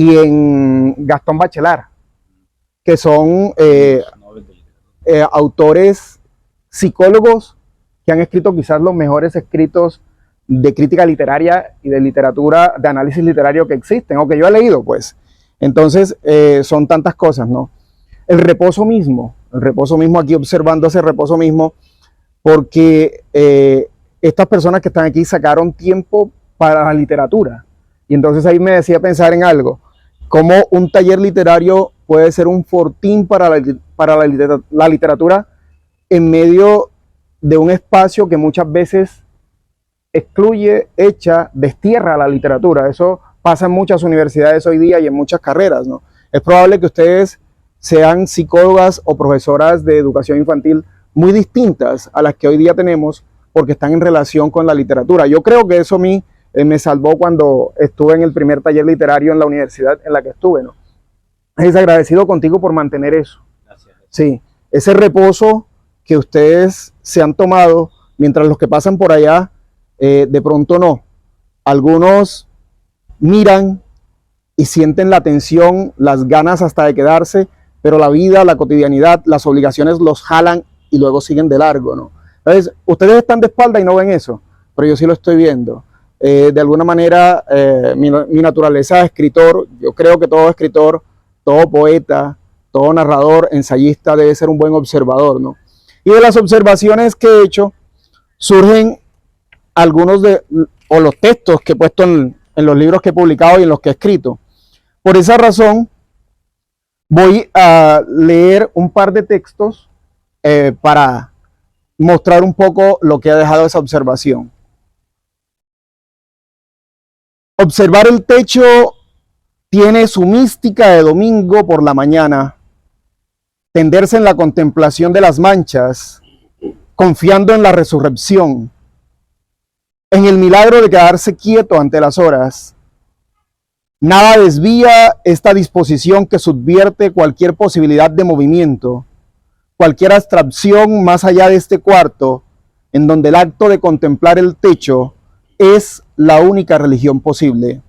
y en Gastón Bachelard, que son autores psicólogos que han escrito quizás los mejores escritos de crítica literaria y de literatura, de análisis literario que existen, o que yo he leído, pues. Entonces, son tantas cosas, ¿no? El reposo mismo, aquí observando ese reposo mismo, porque estas personas que están aquí sacaron tiempo para la literatura. Y entonces ahí me decía pensar en algo, como un taller literario puede ser un fortín para la literatura en medio de un espacio que muchas veces excluye, echa, destierra la literatura. Eso pasa en muchas universidades hoy día y en muchas carreras, ¿no? Es probable que ustedes sean psicólogas o profesoras de educación infantil muy distintas a las que hoy día tenemos porque están en relación con la literatura. Yo creo que eso a mí me salvó cuando estuve en el primer taller literario en la universidad en la que estuve, ¿no? Es agradecido contigo por mantener eso. Gracias. Sí, ese reposo que ustedes se han tomado, mientras los que pasan por allá, de pronto no. Algunos miran y sienten la tensión, las ganas hasta de quedarse, pero la vida, la cotidianidad, las obligaciones los jalan y luego siguen de largo, ¿no? Entonces, ustedes están de espalda y no ven eso, pero yo sí lo estoy viendo. De alguna manera, mi naturaleza de escritor, yo creo que todo escritor, todo poeta, todo narrador, ensayista debe ser un buen observador, ¿no? Y de las observaciones que he hecho, surgen algunos o los textos que he puesto en los libros que he publicado y en los que he escrito. Por esa razón, voy a leer un par de textos para mostrar un poco lo que ha dejado esa observación. Observar el techo tiene su mística de domingo por la mañana. Tenderse en la contemplación de las manchas, confiando en la resurrección, en el milagro de quedarse quieto ante las horas. Nada desvía esta disposición que subvierte cualquier posibilidad de movimiento, cualquier abstracción más allá de este cuarto, en donde el acto de contemplar el techo es la única religión posible.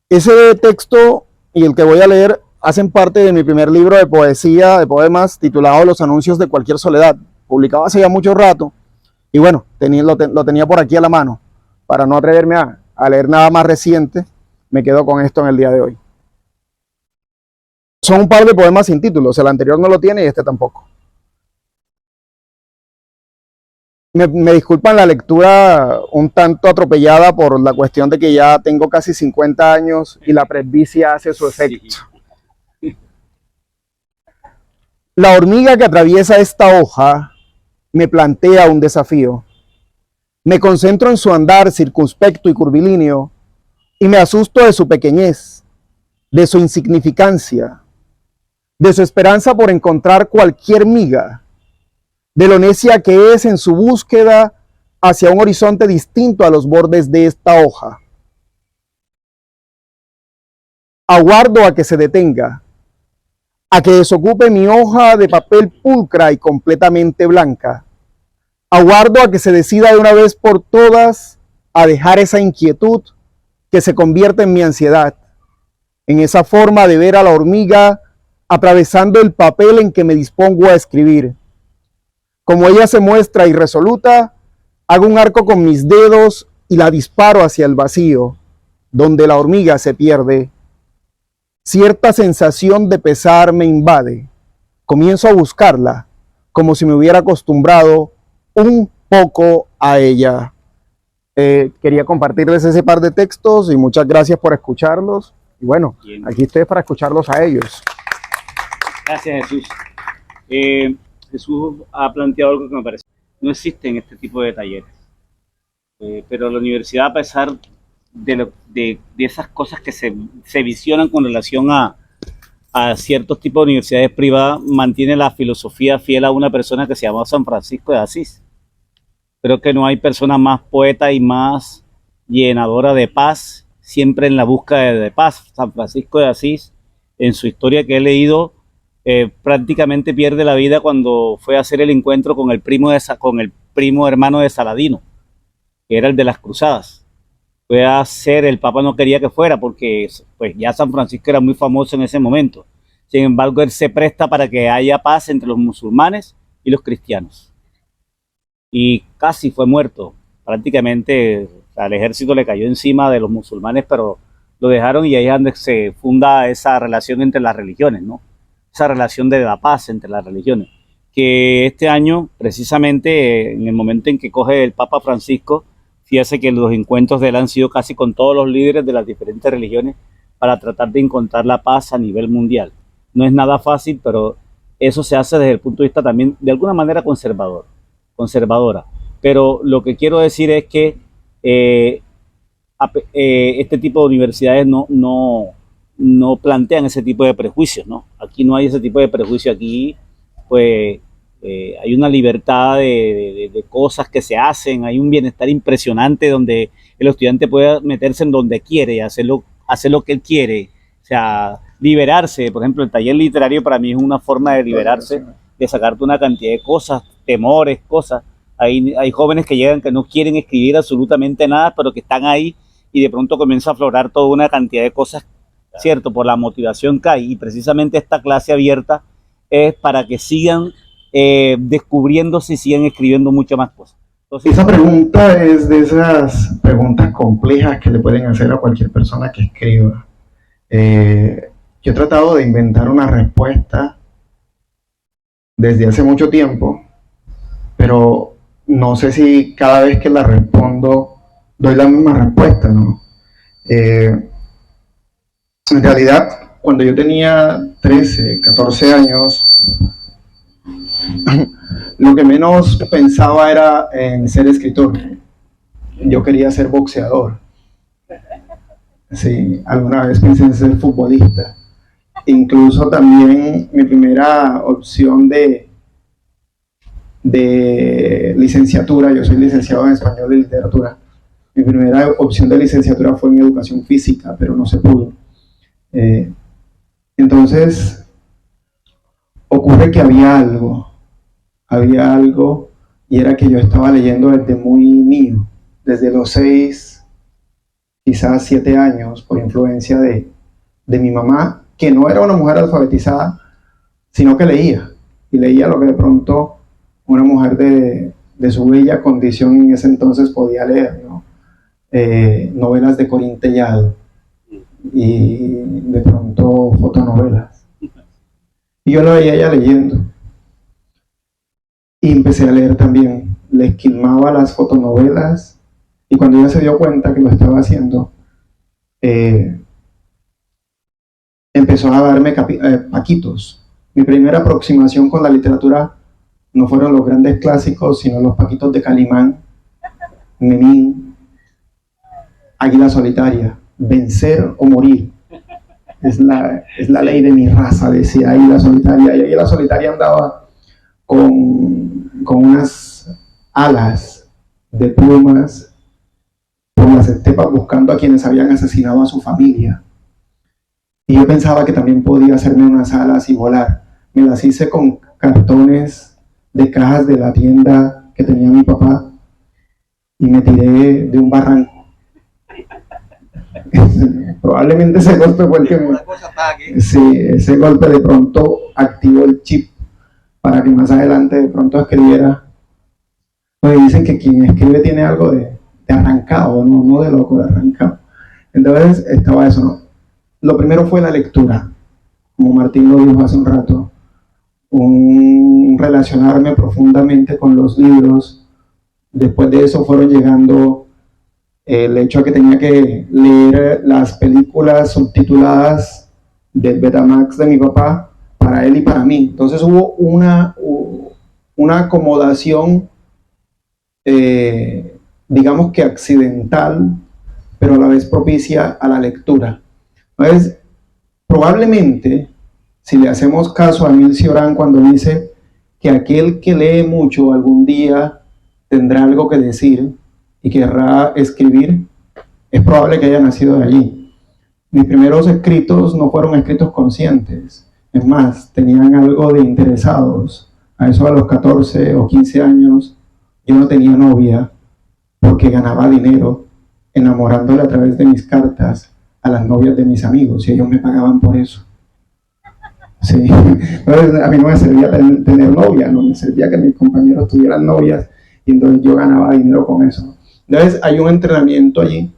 Ese texto y el que voy a leer hacen parte de mi primer libro de poesía, de poemas, titulado Los anuncios de cualquier soledad, publicado hace ya mucho rato, y bueno, lo tenía por aquí a la mano. Para no atreverme a leer nada más reciente, me quedo con esto en el día de hoy. Son un par de poemas sin títulos, el anterior no lo tiene y este tampoco. Me disculpan la lectura un tanto atropellada por la cuestión de que ya tengo casi 50 años y la presbicia hace su efecto. Sí. La hormiga que atraviesa esta hoja me plantea un desafío. Me concentro en su andar circunspecto y curvilíneo y me asusto de su pequeñez, de su insignificancia, de su esperanza por encontrar cualquier miga, de lo necia que es en su búsqueda hacia un horizonte distinto a los bordes de esta hoja. Aguardo a que se detenga, a que desocupe mi hoja de papel pulcra y completamente blanca. Aguardo a que se decida de una vez por todas a dejar esa inquietud que se convierte en mi ansiedad, en esa forma de ver a la hormiga atravesando el papel en que me dispongo a escribir. Como ella se muestra irresoluta, hago un arco con mis dedos y la disparo hacia el vacío, donde la hormiga se pierde. Cierta sensación de pesar me invade. Comienzo a buscarla, como si me hubiera acostumbrado un poco a ella. Quería compartirles ese par de textos y muchas gracias por escucharlos. Y bueno, aquí estoy para escucharlos a ellos. Gracias, Jesús. Jesús ha planteado algo que me parece. No existen este tipo de talleres. Pero la universidad, a pesar de esas cosas que se visionan con relación a ciertos tipos de universidades privadas, mantiene la filosofía fiel a una persona que se llama San Francisco de Asís. Creo que no hay persona más poeta y más llenadora de paz, siempre en la búsqueda de paz. San Francisco de Asís, en su historia que he leído, prácticamente pierde la vida cuando fue a hacer el encuentro con el primo hermano de Saladino, que era el de las cruzadas. pueda ser, el Papa no quería que fuera porque pues ya San Francisco era muy famoso en ese momento. Sin embargo, él se presta para que haya paz entre los musulmanes y los cristianos. Y casi fue muerto. Prácticamente al ejército le cayó encima de los musulmanes, pero lo dejaron y ahí es donde se funda esa relación entre las religiones, ¿no? Esa relación de la paz entre las religiones. Que este año, precisamente en el momento en que coge el Papa Francisco, fíjese que los encuentros de él han sido casi con todos los líderes de las diferentes religiones para tratar de encontrar la paz a nivel mundial. No es nada fácil, pero eso se hace desde el punto de vista también de alguna manera conservadora. Pero lo que quiero decir es que este tipo de universidades no plantean ese tipo de prejuicios, ¿no? Aquí no hay ese tipo de prejuicio, aquí pues hay una libertad de cosas que se hacen, hay un bienestar impresionante donde el estudiante puede meterse en donde quiere y hacer lo que él quiere, o sea, liberarse. Por ejemplo, el taller literario para mí es una forma de liberarse, de sacarte una cantidad de cosas, temores, cosas. Hay jóvenes que llegan que no quieren escribir absolutamente nada, pero que están ahí y de pronto comienza a aflorar toda una cantidad de cosas, ¿cierto? Por la motivación que hay. Y precisamente esta clase abierta es para que sigan descubriéndose y sigan escribiendo mucho más cosas. Entonces, esa pregunta es de esas preguntas complejas que le pueden hacer a cualquier persona que escriba. Yo he tratado de inventar una respuesta desde hace mucho tiempo, pero no sé si cada vez que la respondo doy la misma respuesta, ¿no? En realidad, cuando yo tenía 13, 14 años, lo que menos pensaba era en ser escritor. Yo quería ser boxeador. Sí, alguna vez pensé en ser futbolista. Incluso también mi primera opción de licenciatura, yo soy licenciado en español y literatura, mi primera opción de licenciatura fue en educación física, pero no se pudo. Entonces, ocurre que había algo, y era que yo estaba leyendo desde muy niño, desde los 6, quizás 7 años, por influencia de mi mamá, que no era una mujer alfabetizada, sino que leía, y leía lo que de pronto una mujer de su bella condición en ese entonces podía leer, ¿no? Novelas de Corín Tellado y de pronto fotonovelas. Y yo la veía ella leyendo. Y empecé a leer también. Le esquilmaba las fotonovelas y cuando ella se dio cuenta que lo estaba haciendo, empezó a darme paquitos. Mi primera aproximación con la literatura no fueron los grandes clásicos, sino los paquitos de Calimán, Memín, Águila Solitaria, vencer o morir. Es la ley de mi raza, decía Águila Solitaria. Y Águila Solitaria andaba con unas alas de plumas por las estepas buscando a quienes habían asesinado a su familia. Y yo pensaba que también podía hacerme unas alas y volar. Me las hice con cartones de cajas de la tienda que tenía mi papá y me tiré de un barranco. Probablemente ese golpe fue el que me... Sí, ese golpe de pronto activó el chip para que más adelante de pronto escribiera. Pues dicen que quien escribe tiene algo de arrancado, no de loco, de arrancado. Entonces estaba eso, ¿no? Lo primero fue la lectura, como Martín lo dijo hace un rato, un relacionarme profundamente con los libros. Después de eso fueron llegando el hecho de que tenía que leer las películas subtituladas del Betamax de mi papá para él y para mí. Entonces hubo una acomodación, digamos que accidental, pero a la vez propicia a la lectura. Entonces, probablemente, si le hacemos caso a Emil Cioran cuando dice que aquel que lee mucho algún día tendrá algo que decir y querrá escribir, es probable que haya nacido de allí. Mis primeros escritos no fueron escritos conscientes, es más, tenían algo de interesados. A eso a los 14 o 15 años yo no tenía novia porque ganaba dinero enamorándole a través de mis cartas a las novias de mis amigos y ellos me pagaban por eso. Sí. Entonces, a mí no me servía tener novia, no me servía que mis compañeros tuvieran novias y entonces yo ganaba dinero con eso. Entonces hay un entrenamiento allí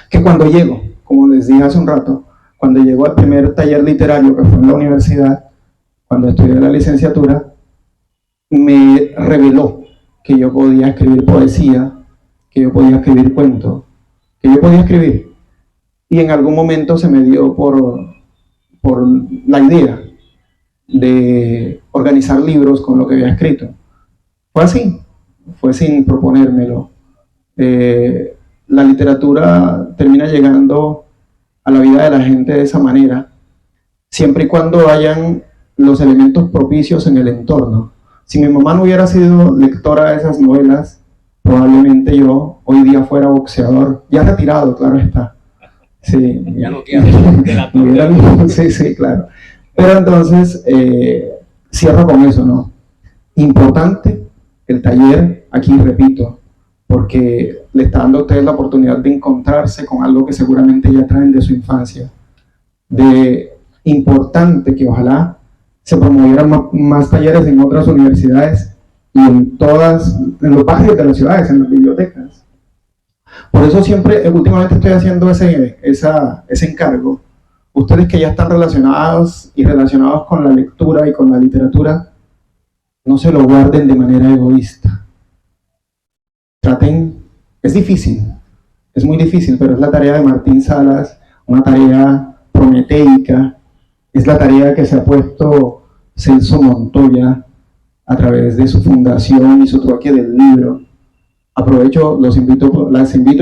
que cuando llego, como les dije hace un rato, cuando llego al primer taller literario que fue en la universidad, cuando estudié la licenciatura, me reveló que yo podía escribir poesía, que yo podía escribir cuentos, que yo podía escribir. Y en algún momento se me dio por la idea de organizar libros con lo que había escrito. Fue así, fue sin proponérmelo. La literatura termina llegando a la vida de la gente de esa manera, siempre y cuando hayan los elementos propicios en el entorno. Si mi mamá no hubiera sido lectora de esas novelas, probablemente yo hoy día fuera boxeador, ya retirado, claro está. Sí, Ya no quiero. Sí, sí, claro. Pero entonces, cierro con eso, ¿no? Importante el taller, aquí repito, porque le está dando a ustedes la oportunidad de encontrarse con algo que seguramente ya traen de su infancia. De importante que ojalá se promovieran más talleres en otras universidades y en los barrios de las ciudades, en las bibliotecas. Por eso siempre, últimamente estoy haciendo ese encargo. Ustedes que ya están relacionados con la lectura y con la literatura, no se lo guarden de manera egoísta. Traten, es difícil, es muy difícil, pero es la tarea de Martín Salas, una tarea prometeica, es la tarea que se ha puesto Celso Montoya a través de su fundación y su trueque del libro. Aprovecho, las invito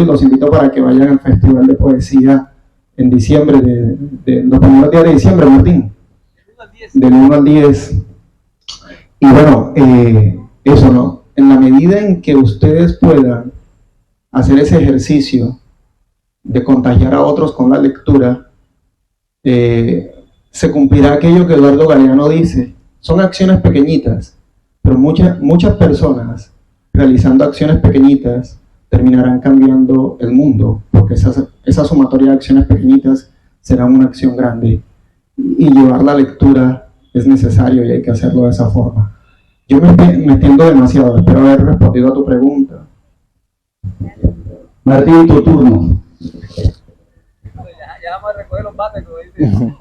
y los invito para que vayan al Festival de Poesía en diciembre, de los primeros días de diciembre, Martín. Del 1 al 10. Y bueno, eso no. En la medida en que ustedes puedan hacer ese ejercicio de contagiar a otros con la lectura, se cumplirá aquello que Eduardo Galeano dice. Son acciones pequeñitas, pero muchas personas realizando acciones pequeñitas terminarán cambiando el mundo, porque esa sumatoria de acciones pequeñitas será una acción grande. Y llevar la lectura es necesario y hay que hacerlo de esa forma. Yo me estoy metiendo demasiado, espero haber respondido a tu pregunta. Martín, tu turno. Ya vamos a recoger los bates, como dice.